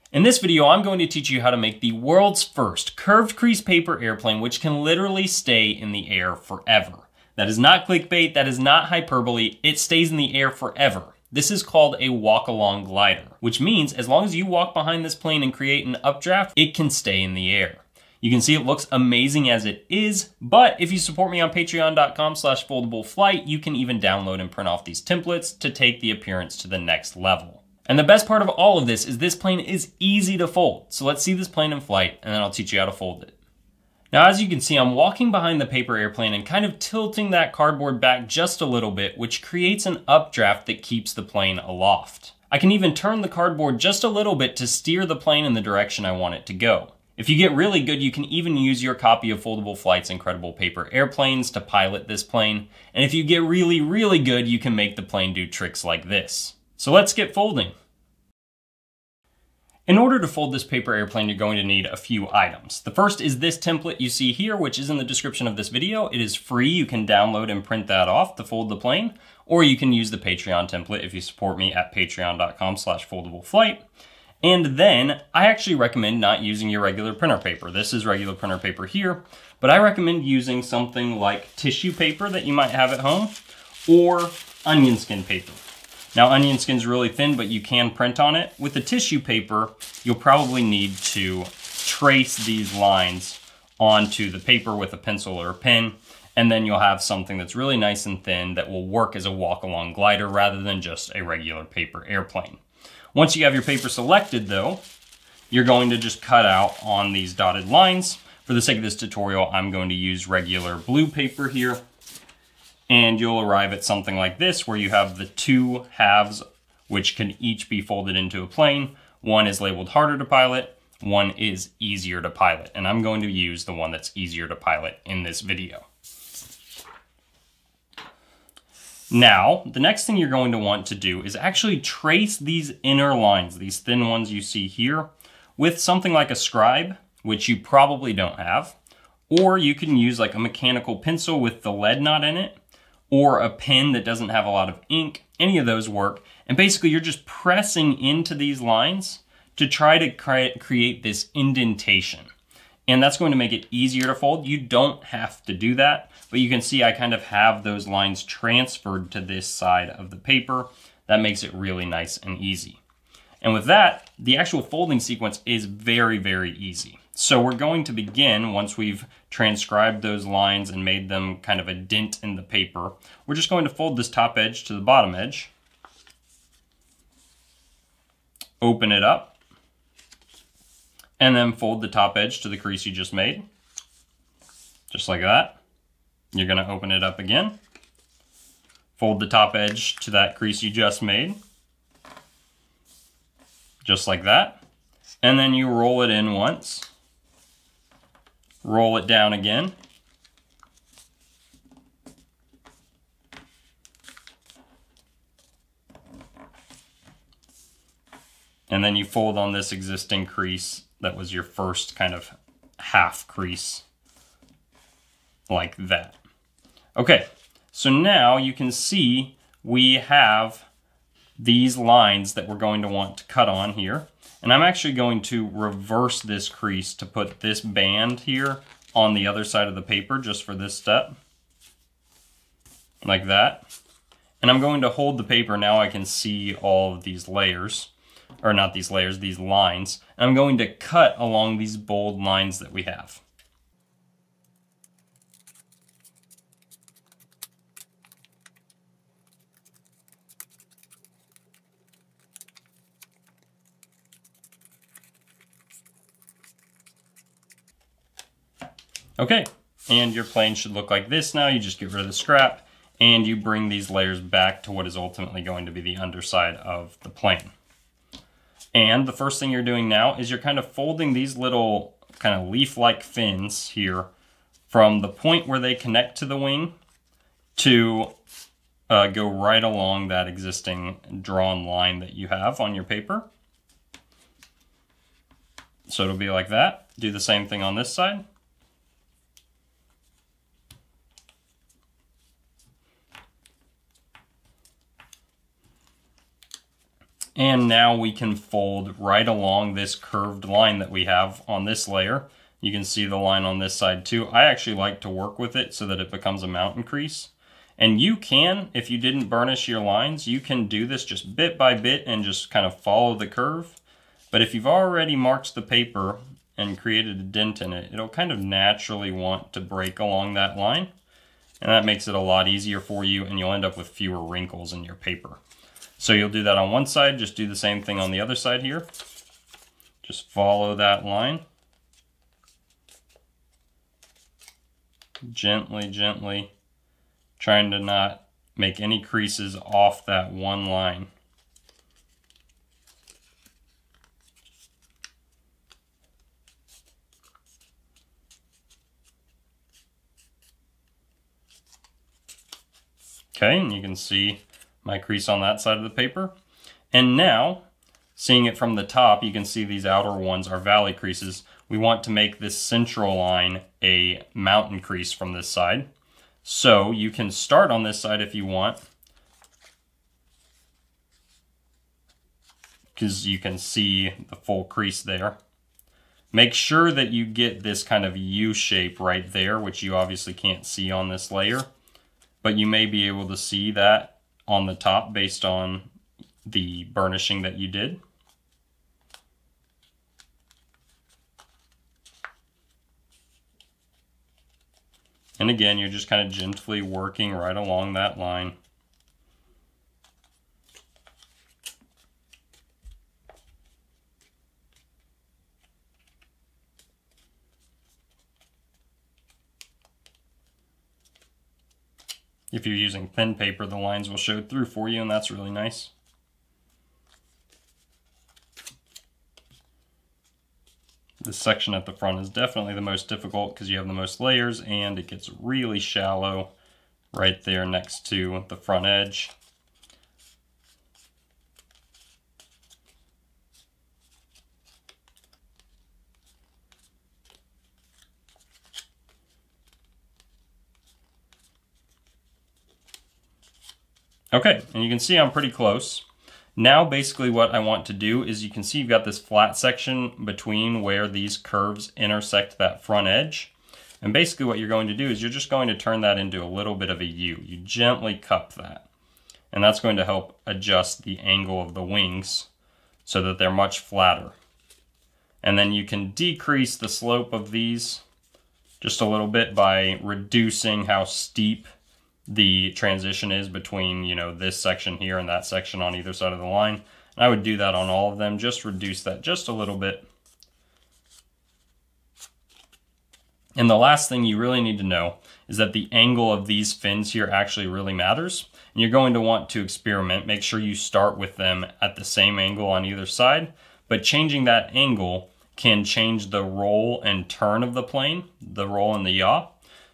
In this video, I'm going to teach you how to make the world's first curved crease paper airplane, which can literally stay in the air forever. That is not clickbait, that is not hyperbole, it stays in the air forever. This is called a walk-along glider, which means as long as you walk behind this plane and create an updraft, it can stay in the air. You can see it looks amazing as it is, but if you support me on patreon.com/foldableflight, you can even download and print off these templates to take the appearance to the next level. And the best part of all of this plane is easy to fold. So let's see this plane in flight, and then I'll teach you how to fold it. Now, as you can see, I'm walking behind the paper airplane and kind of tilting that cardboard back just a little bit, which creates an updraft that keeps the plane aloft. I can even turn the cardboard just a little bit to steer the plane in the direction I want it to go. If you get really good, you can even use your copy of Foldable Flight's Incredible Paper Airplanes to pilot this plane. And if you get really, really good, you can make the plane do tricks like this. So let's get folding. In order to fold this paper airplane, you're going to need a few items. The first is this template you see here, which is in the description of this video. It is free. You can download and print that off to fold the plane, or you can use the Patreon template if you support me at patreon.com/foldableflight. And then I actually recommend not using your regular printer paper. This is regular printer paper here, but I recommend using something like tissue paper that you might have at home, or onion skin paper. Now, onion skin's really thin, but you can print on it. With the tissue paper, you'll probably need to trace these lines onto the paper with a pencil or a pen, and then you'll have something that's really nice and thin that will work as a walk-along glider rather than just a regular paper airplane. Once you have your paper selected, though, you're going to just cut out on these dotted lines. For the sake of this tutorial, I'm going to use regular blue paper here. And you'll arrive at something like this, where you have the two halves, which can each be folded into a plane. One is labeled harder to pilot, one is easier to pilot. And I'm going to use the one that's easier to pilot in this video. Now, the next thing you're going to want to do is actually trace these inner lines, these thin ones you see here, with something like a scribe, which you probably don't have. Or you can use like a mechanical pencil with the lead knot in it, or a pen that doesn't have a lot of ink. Any of those work. And basically you're just pressing into these lines to try to create this indentation. And that's going to make it easier to fold. You don't have to do that, but you can see I kind of have those lines transferred to this side of the paper. That makes it really nice and easy. And with that, the actual folding sequence is very, very easy. So we're going to begin, once we've transcribed those lines and made them kind of a dent in the paper, we're just going to fold this top edge to the bottom edge, open it up, and then fold the top edge to the crease you just made, just like that. You're going to open it up again, fold the top edge to that crease you just made, just like that, and then you roll it in once. Roll it down again. And then you fold on this existing crease that was your first kind of half crease, like that. Okay, so now you can see we have these lines that we're going to want to cut on here. And I'm actually going to reverse this crease to put this band here on the other side of the paper just for this step, like that. And I'm going to hold the paper. Now I can see all of these layers, or not these layers, these lines. And I'm going to cut along these bold lines that we have. Okay, and your plane should look like this now. You just get rid of the scrap, and you bring these layers back to what is ultimately going to be the underside of the plane. And the first thing you're doing now is you're kind of folding these little kind of leaf-like fins here from the point where they connect to the wing to go right along that existing drawn line that you have on your paper. So it'll be like that. Do the same thing on this side. And now we can fold right along this curved line that we have on this layer. You can see the line on this side too. I actually like to work with it so that it becomes a mountain crease. And you can, if you didn't burnish your lines, you can do this just bit by bit and just kind of follow the curve. But if you've already marked the paper and created a dent in it, it'll kind of naturally want to break along that line. And that makes it a lot easier for you, and you'll end up with fewer wrinkles in your paper. So you'll do that on one side, just do the same thing on the other side here. Just follow that line. Gently, gently, trying to not make any creases off that one line. Okay, and you can see my crease on that side of the paper. And now, seeing it from the top, you can see these outer ones are valley creases. We want to make this central line a mountain crease from this side. So you can start on this side if you want, because you can see the full crease there. Make sure that you get this kind of U shape right there, which you obviously can't see on this layer, but you may be able to see that on the top based on the burnishing that you did. And again, you're just kind of gently working right along that line. If you're using thin paper, the lines will show through for you, and that's really nice. This section at the front is definitely the most difficult because you have the most layers, and it gets really shallow right there next to the front edge. Okay, and you can see I'm pretty close. Now basically what I want to do is, you can see you've got this flat section between where these curves intersect that front edge. And basically what you're going to do is you're just going to turn that into a little bit of a U. You gently cup that. And that's going to help adjust the angle of the wings so that they're much flatter. And then you can decrease the slope of these just a little bit by reducing how steep the transition is between, you know, this section here and that section on either side of the line. And I would do that on all of them, just reduce that just a little bit. And the last thing you really need to know is that the angle of these fins here actually really matters. And you're going to want to experiment. Make sure you start with them at the same angle on either side, but changing that angle can change the roll and turn of the plane, the roll and the yaw.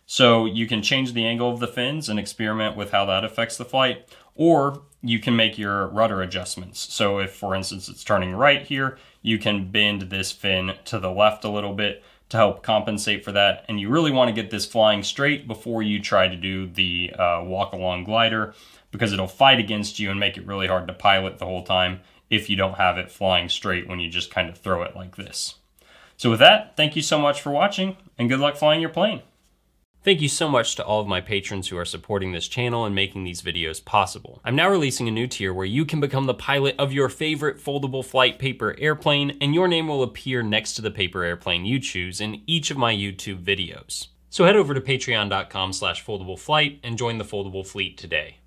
So you can change the angle of the fins and experiment with how that affects the flight, or you can make your rudder adjustments. So if, for instance, it's turning right here, you can bend this fin to the left a little bit to help compensate for that. And you really want to get this flying straight before you try to do the walk-along glider, because it'll fight against you and make it really hard to pilot the whole time if you don't have it flying straight when you just kind of throw it like this. So with that, thank you so much for watching, and good luck flying your plane. Thank you so much to all of my patrons who are supporting this channel and making these videos possible. I'm now releasing a new tier where you can become the pilot of your favorite foldable flight paper airplane, and your name will appear next to the paper airplane you choose in each of my YouTube videos. So head over to patreon.com/foldableflight and join the foldable fleet today.